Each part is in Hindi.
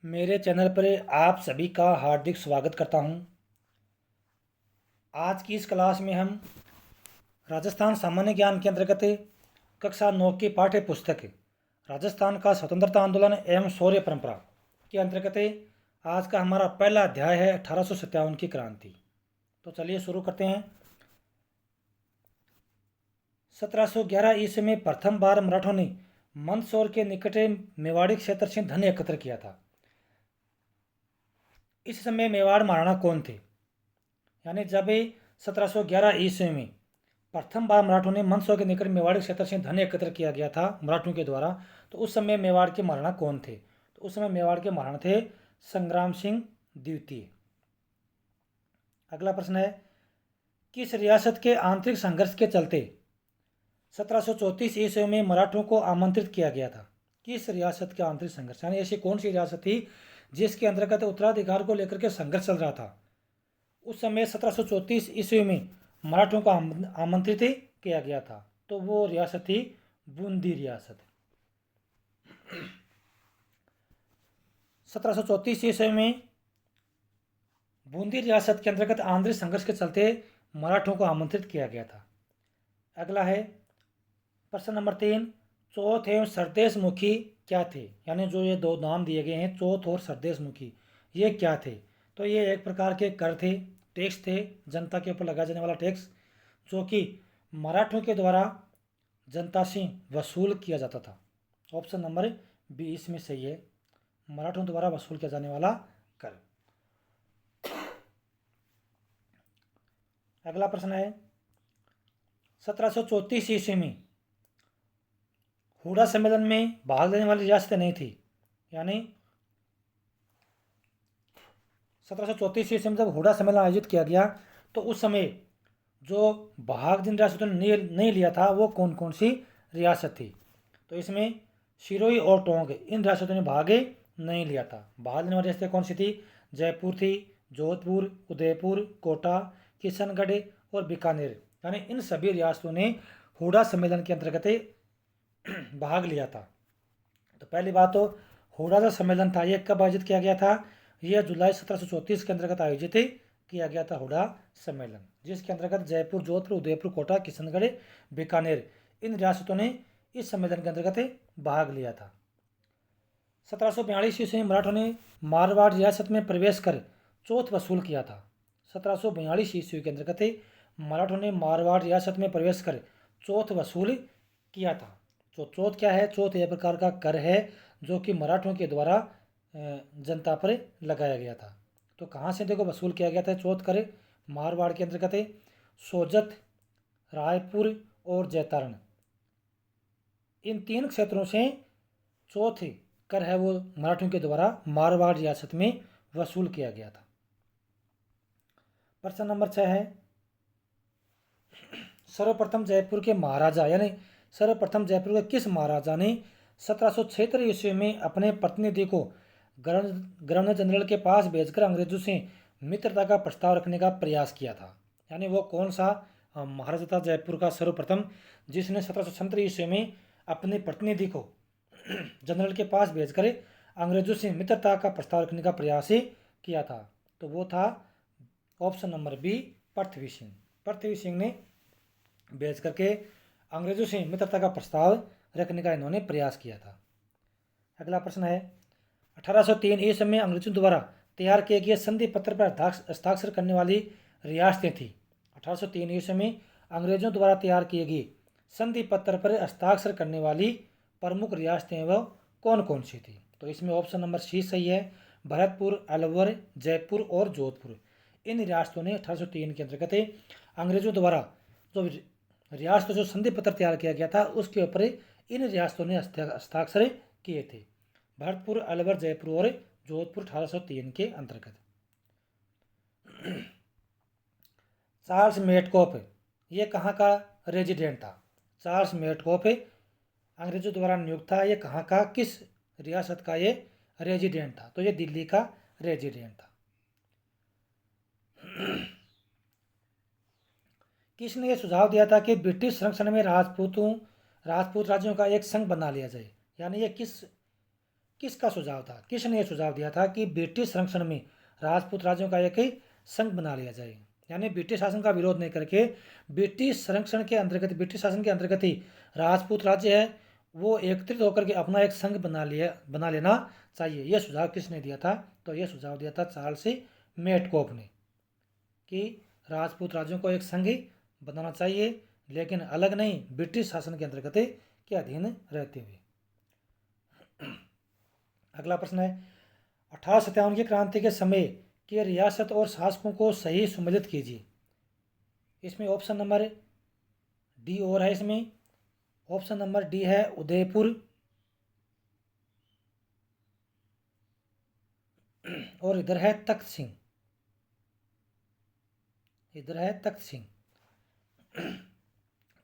मेरे चैनल पर आप सभी का हार्दिक स्वागत करता हूं। आज की इस क्लास में हम राजस्थान सामान्य ज्ञान के अंतर्गत कक्षा 9 की पाठ्य पुस्तक राजस्थान का स्वतंत्रता आंदोलन एवं शौर्य परंपरा के अंतर्गत आज का हमारा पहला अध्याय है 1857 की क्रांति। तो चलिए शुरू करते हैं। 1711 ईस्वी में प्रथम बार मराठों ने मंदसौर के निकट मेवाड़ी क्षेत्र से धन एकत्र किया था। इस समय मेवाड़ महाराणा कौन थे? यानी जब 1711 ईस्वी में प्रथम बार मराठों ने मंदसौर के निकट मेवाड़ी क्षेत्र से धन एकत्र किया गया था मराठों के द्वारा, तो उस समय मेवाड़ के महाराणा कौन थे? तो उस समय मेवाड़ के महाराणा थे संग्राम सिंह द्वितीय। अगला प्रश्न है, किस रियासत के आंतरिक संघर्ष के चलते 1734 ईस्वी में मराठों को आमंत्रित किया गया था? किस रियासत के आंतरिक संघर्ष, यानी ऐसी कौन सी रियासत थी जिसके अंतर्गत उत्तराधिकार को लेकर के संघर्ष चल रहा था? उस समय 1734 ईस्वी में मराठों को आमंत्रित किया गया था, तो वो रियासत थी बूंदी रियासत। 1734 ईस्वी में बूंदी रियासत के अंतर्गत आंतरिक संघर्ष के चलते मराठों को आमंत्रित किया गया था। अगला है प्रश्न नंबर 3, चौथ एवं सरदेश मुखी क्या थे? यानी जो ये दो नाम दिए गए हैं, चौथ और सरदेश मुखी, ये क्या थे? तो ये एक प्रकार के कर थे, टैक्स थे, जनता के ऊपर लगाया जाने वाला टैक्स, जो कि मराठों के द्वारा जनता से वसूल किया जाता था। ऑप्शन नंबर बी इसमें सही है, मराठों द्वारा वसूल किया जाने वाला कर। अगला प्रश्न है, 1734 ईस्वी में हुडा सम्मेलन में भाग लेने वाली रियासतें नहीं थी। यानी 1734 ईस्वी में जब हुडा सम्मेलन आयोजित किया गया, तो उस समय जो भाग जिन रियासतों ने नहीं लिया था वो कौन कौन सी रियासत थी? तो इसमें सिरोही और टोंक, इन रियासतों ने भाग नहीं लिया था। भाग लेने वाली रियासतें कौन सी थी? जयपुर थी, जोधपुर, उदयपुर, कोटा, किशनगढ़ और बीकानेर। यानी इन सभी रियासतों ने हुडा सम्मेलन के अंतर्गत भाग लिया था। तो पहली बात तो हुडा जो सम्मेलन था ये कब आयोजित किया गया था? यह जुलाई 1734 के अंतर्गत आयोजित किया गया था हुडा सम्मेलन, जिसके अंतर्गत जयपुर, जोधपुर, उदयपुर, कोटा, किशनगढ़, बीकानेर, इन रियासतों ने इस सम्मेलन के अंतर्गत भाग लिया था। 1742 ईस्वी में मराठों ने मारवाड़ रियासत में प्रवेश कर चौथ वसूल किया था। 1742 ईस्वी के अंतर्गत मराठों ने मारवाड़ रियासत में प्रवेश कर चौथ वसूल किया था। जो चौथ क्या है? चौथ एक प्रकार का कर है जो कि मराठों के द्वारा जनता पर लगाया गया था। तो कहाँ से देखो वसूल किया गया था चौथ कर? मारवाड़ के अंतर्गत सोजत, रायपुर और जैतारण, इन तीन क्षेत्रों से चौथ कर है वो मराठों के द्वारा मारवाड़ रियासत में वसूल किया गया था। प्रश्न नंबर 6 है, सर्वप्रथम जयपुर के महाराजा, यानी सर्वप्रथम जयपुर के किस महाराजा ने 1776 ईस्वी में अपने प्रतिनिधि को गवर्नर जनरल के पास भेजकर अंग्रेजों से मित्रता का प्रस्ताव रखने का प्रयास किया था? यानी वो कौन सा महाराजा था जयपुर का सर्वप्रथम, जिसने 1776 ईस्वी में अपने प्रतिनिधि को जनरल के पास भेजकर अंग्रेजों से मित्रता का प्रस्ताव रखने का प्रयास किया था? तो वो था option number B, Prithvi Singh. Prithvi Singh ने भेज करके अंग्रेजों से मित्रता का प्रस्ताव रखने का इन्होंने प्रयास किया था। अगला प्रश्न है, 1803 ईस्वी में अंग्रेजों द्वारा तैयार किए गए संधि पत्र पर हस्ताक्षर करने वाली रियासतें थी। 1803 ईस्वी में अंग्रेजों द्वारा तैयार किए गए संधि पत्र पर हस्ताक्षर करने वाली प्रमुख रियासतें वह कौन कौन सी थी? तो इसमें ऑप्शन नंबर सी सही है, भरतपुर, अलवर, जयपुर और जोधपुर, इन रियासतों ने 1803 के अंतर्गत अंग्रेजों द्वारा जो रियासतों जो संधि पत्र तैयार किया गया था उसके ऊपर इन रियासतों ने हस्ताक्षर किए थे। भरतपुर, अलवर, जयपुर और जोधपुर 1803 के अंतर्गत। चार्ल्स मेटकॉफ ये कहाँ का रेजिडेंट था? चार्ल्स मेटकॉफ अंग्रेजों द्वारा नियुक्त था, ये कहाँ का, किस रियासत का ये रेजिडेंट था? तो ये दिल्ली का रेजिडेंट था। किसने ये सुझाव दिया था कि ब्रिटिश संरक्षण में राजपूत राज्यों का एक संघ बना लिया जाए? यानी ये किस किसका सुझाव था? किसने यह सुझाव दिया था कि ब्रिटिश संरक्षण में राजपूत राज्यों का एक ही संघ बना लिया जाए, यानी ब्रिटिश शासन का विरोध नहीं करके ब्रिटिश संरक्षण के अंतर्गत, ब्रिटिश शासन के अंतर्गत ही राजपूत राज्य है वो एकत्रित होकर के अपना एक संघ बना लेना चाहिए। यह सुझाव किसने दिया था? तो यह सुझाव दिया था चार्ल्स मेटकॉफ ने कि राजपूत राज्यों को एक संघ बनाना चाहिए, लेकिन अलग नहीं, ब्रिटिश शासन के अंतर्गत के अधीन रहते हुए। अगला प्रश्न है 1857 की क्रांति के समय के रियासत और शासकों को सही सुमेलित कीजिए। इसमें ऑप्शन नंबर डी और है, इसमें ऑप्शन नंबर डी है उदयपुर, और इधर है तख्त सिंह, इधर है तख्त सिंह।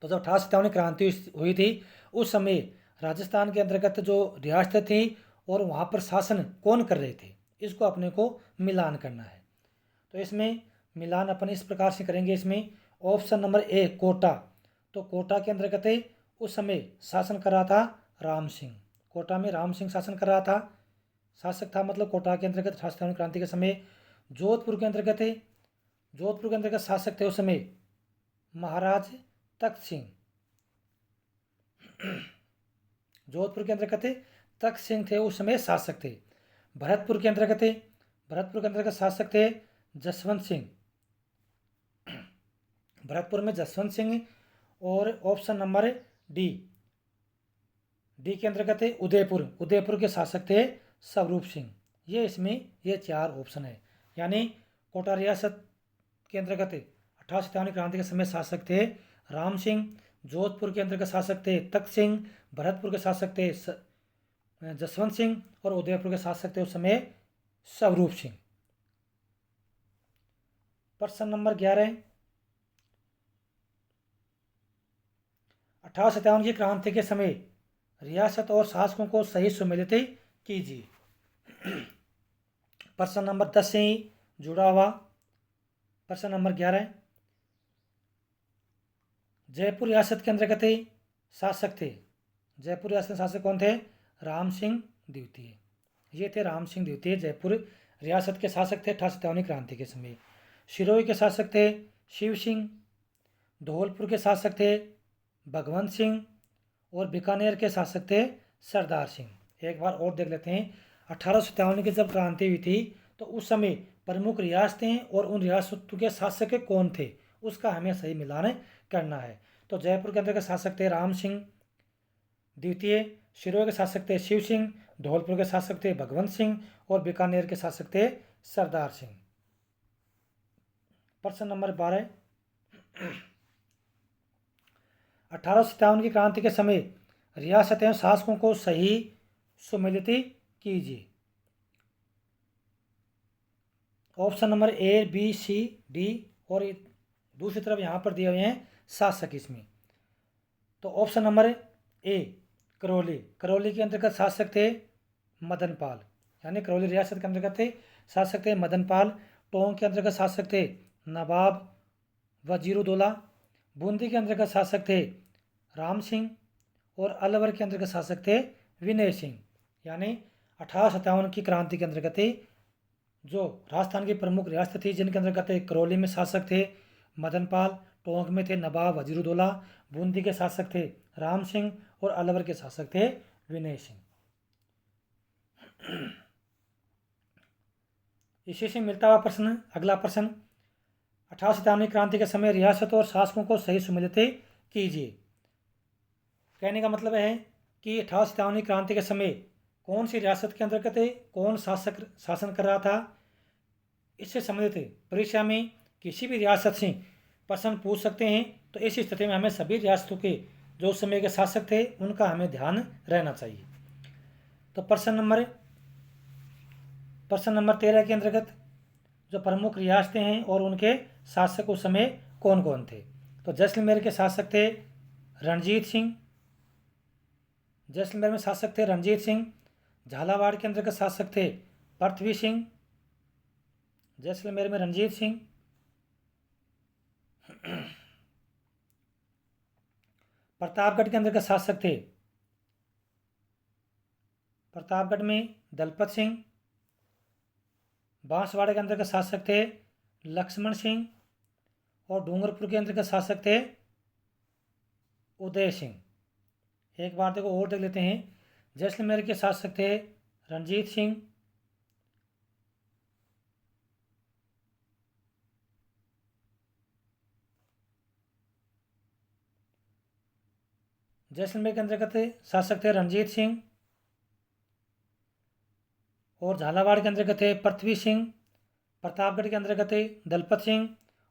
तो जब 1857 क्रांति हुई थी उस समय राजस्थान के अंतर्गत जो रियासत थी और वहाँ पर शासन कौन कर रहे थे, इसको अपने को मिलान करना है। तो इसमें मिलान अपन इस प्रकार से करेंगे। इसमें ऑप्शन नंबर ए कोटा, तो कोटा के अंतर्गत उस समय शासन कर रहा था राम सिंह। कोटा में राम सिंह शासन कर रहा था, शासक था, मतलब कोटा के अंतर्गत 1857 क्रांति के समय। जोधपुर के अंतर्गत, जोधपुर के अंतर्गत शासक थे उस समय महाराज तख्त सिंह। जोधपुर के अंतर्गत तख्त सिंह थे उस समय शासक थे। भरतपुर के अंतर्गत, भरतपुर के अंतर्गत शासक थे जसवंत सिंह, भरतपुर में जसवंत सिंह। और ऑप्शन नंबर डी, डी के अंतर्गत उदयपुर, उदयपुर के शासक थे स्वरूप सिंह। ये इसमें ये चार ऑप्शन है, यानी कोटा रियासत के अंतर्गत 1857 क्रांति के समय शासक थे राम सिंह, जोधपुर के अंतर्गत शासक थे तख्त सिंह, भरतपुर के शासक थे जसवंत सिंह, और उदयपुर के शासक थे उस समय स्वरूप सिंह। प्रश्न नंबर 11, 1857 की क्रांति के समय रियासत और शासकों को सही सुमेलित कीजिए। प्रश्न नंबर 10 से ही जुड़ा हुआ प्रश्न नंबर 11, जयपुर रियासत के अंतर्गत शासक थे, जयपुर रियासत के शासक कौन थे? राम सिंह द्वितीय। ये थे राम सिंह द्वितीय, जयपुर रियासत के शासक थे 1857 क्रांति के समय। सिरोही के शासक थे शिव सिंह, धौलपुर के शासक थे भगवंत सिंह, और बीकानेर के शासक थे सरदार सिंह। एक बार और देख लेते हैं, 1857 की जब क्रांति हुई थी तो उस समय प्रमुख रियासतें और उन रियासतों के शासक कौन थे, उसका हमें सही मिलान करना है। तो जयपुर के अंतर्गत शासक थे राम सिंह द्वितीय, सिरोही के शासक थे शिव सिंह, धौलपुर के शासक थे भगवंत सिंह, और बीकानेर के शासक थे सरदार सिंह। प्रश्न नंबर 12, 1857 की क्रांति के समय रियासत एवं शासकों को सही सुमेलित कीजिए। Option number A, B, C, D, और दूसरी तरफ यहाँ पर दिए हुए हैं शासक इसमें। तो ऑप्शन नंबर ए करौली, करौली के अंतर्गत शासक थे मदनपाल, यानी करौली रियासत के अंतर्गत थे शासक थे मदनपाल। टोंक के अंतर्गत शासक थे नवाब वजीरुद्दौला, बूंदी के अंतर्गत शासक थे राम सिंह, और अलवर के अंतर्गत शासक थे विनय सिंह। यानी 1857 की क्रांति के अंतर्गत जो राजस्थान की प्रमुख रियासत थी जिनके अंतर्गत करौली में शासक थे मदनपाल, टोंक में थे नवाब वजीरुद्दौला, बूंदी के शासक थे राम सिंह, और अलवर के शासक थे विनय सिंह। इसी से मिलता हुआ प्रश्न, अगला प्रश्न, 1857 क्रांति के समय रियासत और शासकों को सही सुमेलित कीजिए। कहने का मतलब है कि 1857 क्रांति के समय कौन सी रियासत के अंतर्गत कौन शासक शासन कर रहा था, इससे संबंधित परीक्षा में किसी भी रियासत से प्रश्न पूछ सकते हैं। तो इस स्थिति में हमें सभी रियासतों के जो उस समय के शासक थे उनका हमें ध्यान रहना चाहिए। तो प्रश्न नंबर 13 के अंतर्गत जो प्रमुख रियासतें हैं और उनके शासक उस समय कौन कौन थे। तो जैसलमेर के शासक थे रणजीत सिंह, जैसलमेर में शासक थे रणजीत सिंह। झालावाड़ के अंतर्गत शासक थे पृथ्वी सिंह, जैसलमेर में रणजीत सिंह। प्रतापगढ़ के अंतर्गत शासक थे प्रतापगढ़ में दलपत सिंह। बांसवाड़ा के अंतर्गत शासक थे लक्ष्मण सिंह। और डूंगरपुर के अंतर्गत शासक थे उदय सिंह। एक बार देखो और देख लेते हैं। जैसलमेर के शासक थे रणजीत सिंह। जैसलमेर के अंतर्गत शासक थे रणजीत सिंह। और झालावाड़ के अंतर्गत थे पृथ्वी सिंह। प्रतापगढ़ के अंतर्गत थे दलपत सिंह।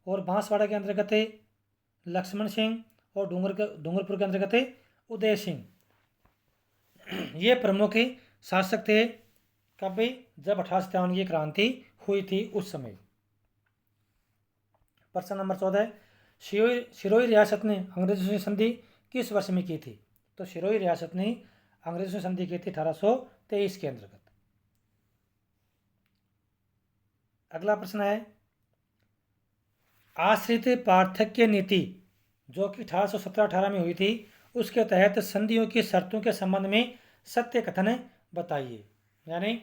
और बांसवाड़ा के अंतर्गत थे लक्ष्मण सिंह। और डूंगरपुर के अंतर्गत थे उदय सिंह। ये प्रमुख शासक थे कब भी, जब 1857 की क्रांति हुई थी उस समय। प्रश्न नंबर 14, सिरोही रियासत ने अंग्रेजों से संधि किस वर्ष में की थी? तो सिरोही रियासत ने अंग्रेजों से संधि की थी 1823 के अंतर्गत। अगला प्रश्न है, आश्रित पार्थक्य नीति जो कि 1817-18 में हुई थी, उसके तहत संधियों की शर्तों के संबंध में सत्य कथन बताइए। यानी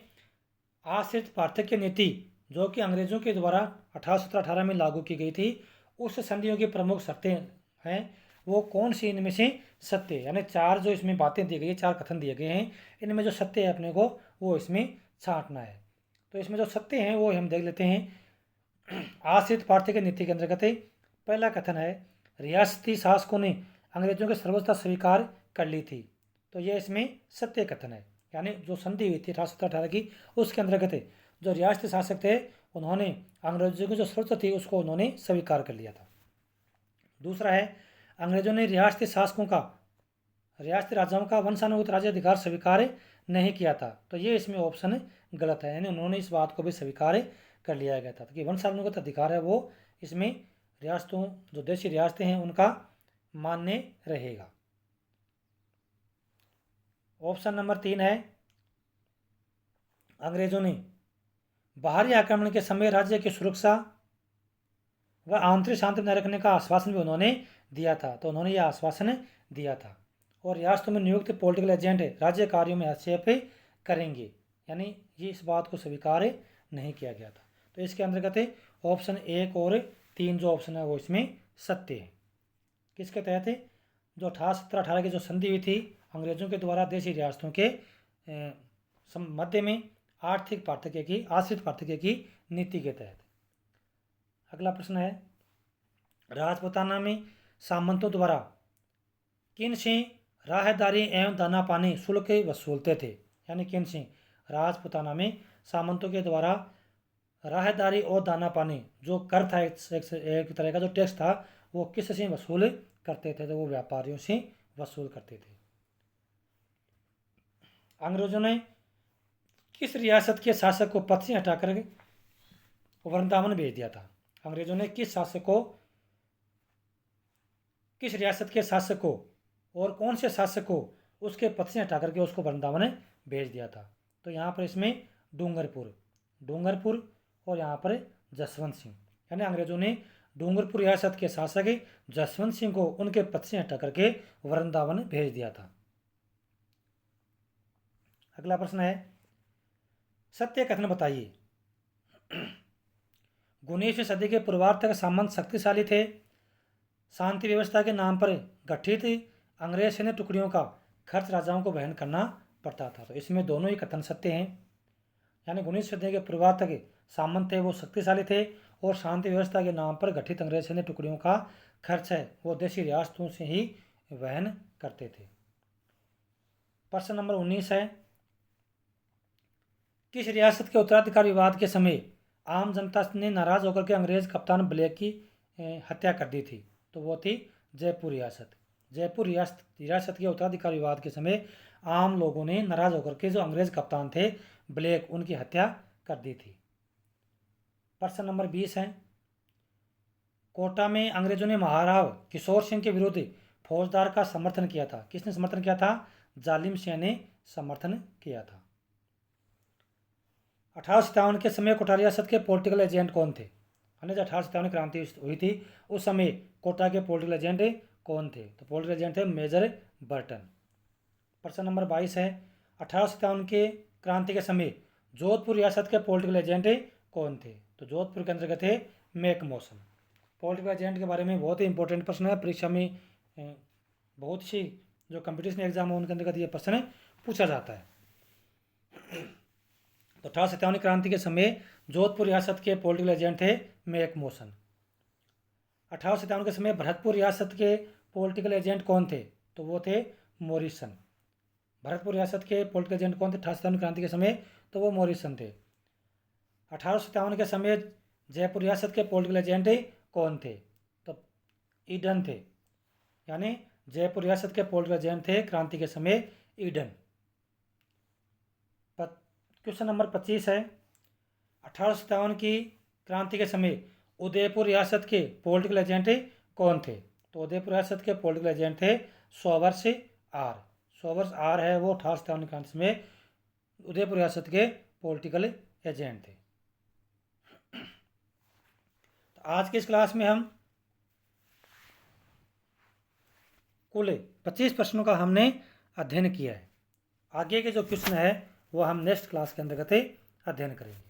आश्रित पार्थक्य नीति जो कि अंग्रेजों के द्वारा 1817-18 में लागू की गई थी, उस संधियों की प्रमुख शर्तें हैं वो कौन सी इनमें से सत्य है? यानी 4 जो इसमें बातें दी गई है, 4 कथन दिए गए हैं, इनमें जो सत्य है अपने को वो इसमें छांटना है। तो इसमें जो सत्य हैं वो हम देख लेते हैं। आश्रित पार्थक्य नीति के अंतर्गत पहला कथन है, रियासती शासकों ने अंग्रेजों की सर्वोच्चता स्वीकार कर ली थी। तो ये इसमें सत्य कथन है। यानी जो संधि हुई थी 1817-18 की, उसके अंतर्गत जो रियासती शासक थे उन्होंने अंग्रेजों की जो सर्वोच्चता थी उसको उन्होंने स्वीकार कर लिया था। दूसरा है, अंग्रेजों ने रियासती शासकों का, रियासती राजाओं का वंशानुगत राज्य अधिकार स्वीकार नहीं किया था। तो ये इसमें ऑप्शन गलत है। यानी उन्होंने इस बात को भी स्वीकार कर लिया गया था कि वंशानुगत अधिकार है वो इसमें रियासतों, जो देशी रियासतें हैं उनका मान्य रहेगा। ऑप्शन नंबर 3 है, अंग्रेजों ने बाहरी आक्रमण के समय राज्य की सुरक्षा व आंतरिक शांति बनाए रखने का आश्वासन भी उन्होंने दिया था। तो उन्होंने यह आश्वासन दिया था। और रियासतों में नियुक्त पॉलिटिकल एजेंट राज्य कार्यों में हस्तक्षेप करेंगे, यानी ये इस बात को स्वीकार नहीं किया गया था। तो इसके अंतर्गत ऑप्शन 1 और 3 जो ऑप्शन है वो इसमें सत्य है। किसके तहत? जो 1817-18 की जो संधि हुई थी अंग्रेजों के द्वारा देशी रियासतों के मध्य में आर्थिक पार्थक्य की, आश्रित पार्थक्य की नीति के तहत। अगला प्रश्न है, राजपूताना में सामंतों द्वारा किन से राहदारी एवं दाना पानी शुल्क वसूलते थे? यानी किन से राजपूताना में सामंतों के द्वारा राहदारी और दाना पानी जो कर था, एक तरह का जो टैक्स था, वो किस से वसूल करते थे? तो वो व्यापारियों से वसूल करते थे। अंग्रेजों ने किस रियासत के शासक को पद से हटाकर वृंदावन भेज दिया था? अंग्रेजों ने किस शासक को, किस रियासत के शासक को और कौन से शासक को उसके पद से हटा करके उसको वृंदावन भेज दिया था? तो यहाँ पर इसमें डूंगरपुर और यहाँ पर जसवंत सिंह। यानी अंग्रेजों ने डूंगरपुर रियासत के शासक जसवंत सिंह को उनके पद से हटा करके वृंदावन भेज दिया था। अगला प्रश्न है, सत्य कथन बताइए। 19वीं सदी के पूर्वार्ध तक सामंत शक्तिशाली थे। शांति व्यवस्था के नाम पर गठित अंग्रेज सैन्य टुकड़ियों का खर्च राजाओं को वहन करना पड़ता था। तो इसमें दोनों ही कथन सत्य हैं। यानी 19वीं सदी के पूर्वार्ध तक सामंत थे वो शक्तिशाली थे, और शांति व्यवस्था के नाम पर गठित अंग्रेज सैन्य टुकड़ियों का खर्च है वो देशी रियासतों से ही वहन करते थे। प्रश्न नंबर 19 है, किस रियासत के उत्तराधिकार विवाद के समय आम जनता ने नाराज होकर के अंग्रेज कप्तान ब्लेक की हत्या कर दी थी? तो वो थी जयपुर रियासत। जयपुर रियासत के उत्तराधिकार विवाद के समय आम लोगों ने नाराज होकर के जो अंग्रेज कप्तान थे ब्लेक, उनकी हत्या कर दी थी। प्रश्न नंबर 20 है, कोटा में अंग्रेजों ने महाराव किशोर सिंह के विरुद्ध फौजदार का समर्थन किया था। किसने समर्थन किया था? जालिम सिंह ने समर्थन किया था। 1857 के समय कोटा रियासत के पॉलिटिकल एजेंट कौन थे? जब 1857 क्रांति हुई थी उस समय कोटा के पॉलिटिकल एजेंट कौन थे? तो पॉलिटिकल एजेंट थे मेजर बर्टन। प्रश्न नंबर 22 है, 1857 के क्रांति के समय जोधपुर रियासत के पॉलिटिकल एजेंट कौन थे? तो जोधपुर के अंतर्गत है मैकमोहन। पॉलिटिकल एजेंट के बारे में बहुत ही इंपॉर्टेंट प्रश्न है, परीक्षा में बहुत सी जो कंपटीशन एग्जाम है उनके अंतर्गत ये प्रश्न पूछा जाता है। तो 1857 क्रांति के समय जोधपुर रियासत के पॉलिटिकल एजेंट थे मैकमोहन। 1857 के समय भरतपुर रियासत के पॉलिटिकल एजेंट कौन थे? तो वो थे मॉरिसन। भरतपुर रियासत के पॉलिटिकल एजेंट कौन थे 1857 क्रांति के समय? तो वो मॉरिसन थे। 1857 के समय जयपुर रियासत के पॉलिटिकल एजेंट कौन थे? तो ईडन थे, यानी जयपुर रियासत के पॉलिटिकल एजेंट थे क्रांति के समय ईडन। क्वेश्चन नंबर 25 है, 1857 की क्रांति के समय उदयपुर रियासत के पॉलिटिकल एजेंट कौन थे? तो उदयपुर रियासत के पॉलिटिकल एजेंट थे सोवर्स आर। सोवर्स आर है वो 1857 क्रांति में उदयपुर रियासत के पॉलिटिकल एजेंट थे। तो आज की इस क्लास में हम कुल 25 प्रश्नों का हमने अध्ययन किया है। आगे के जो प्रश्न है वो हम नेक्स्ट क्लास के अंतर्गत अध्ययन करेंगे।